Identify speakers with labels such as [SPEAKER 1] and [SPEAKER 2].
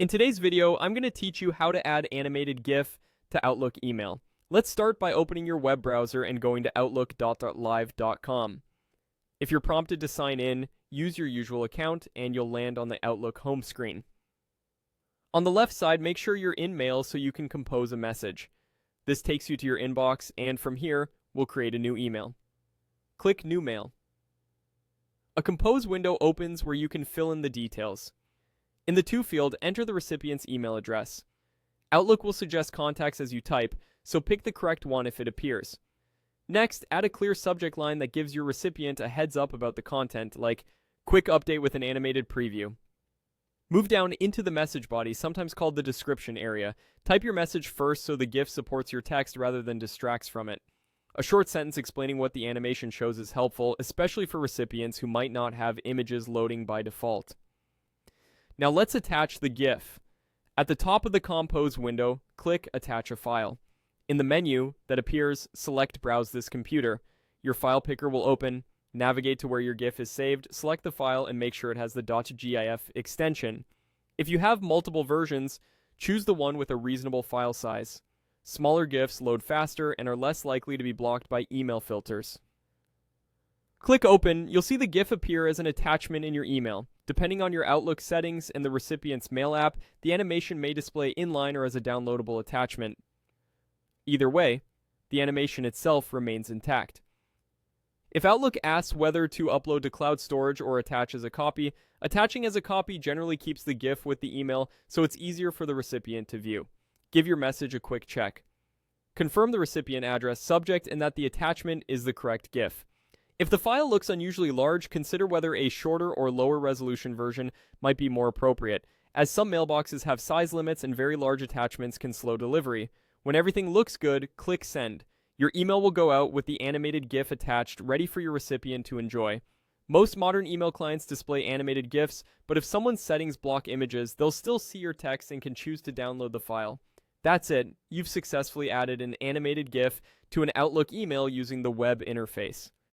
[SPEAKER 1] In today's video, I'm going to teach you how to add animated GIF to Outlook email. Let's start by opening your web browser and going to outlook.live.com. If you're prompted to sign in, use your usual account and you'll land on the Outlook home screen. On the left side, make sure you're in Mail so you can compose a message. This takes you to your inbox, and from here, we'll create a new email. Click New Mail. A compose window opens where you can fill in the details. In the To field, enter the recipient's email address. Outlook will suggest contacts as you type, so pick the correct one if it appears. Next, add a clear subject line that gives your recipient a heads up about the content, like Quick Update with an Animated Preview. Move down into the message body, sometimes called the description area. Type your message first so the GIF supports your text rather than distracts from it. A short sentence explaining what the animation shows is helpful, especially for recipients who might not have images loading by default. Now let's attach the GIF. At the top of the Compose window, click Attach a File. In the menu that appears, select Browse this computer. Your file picker will open. Navigate to where your GIF is saved, select the file, and make sure it has the .gif extension. If you have multiple versions, choose the one with a reasonable file size. Smaller GIFs load faster and are less likely to be blocked by email filters. Click Open. You'll see the GIF appear as an attachment in your email. Depending on your Outlook settings and the recipient's mail app, the animation may display inline or as a downloadable attachment. Either way, the animation itself remains intact. If Outlook asks whether to upload to cloud storage or attach as a copy, attaching as a copy generally keeps the GIF with the email, so it's easier for the recipient to view. Give your message a quick check. Confirm the recipient address, subject, and that the attachment is the correct GIF. If the file looks unusually large, consider whether a shorter or lower resolution version might be more appropriate, as some mailboxes have size limits and very large attachments can slow delivery. When everything looks good, click Send. Your email will go out with the animated GIF attached, ready for your recipient to enjoy. Most modern email clients display animated GIFs, but if someone's settings block images, they'll still see your text and can choose to download the file. That's it. You've successfully added an animated GIF to an Outlook email using the web interface.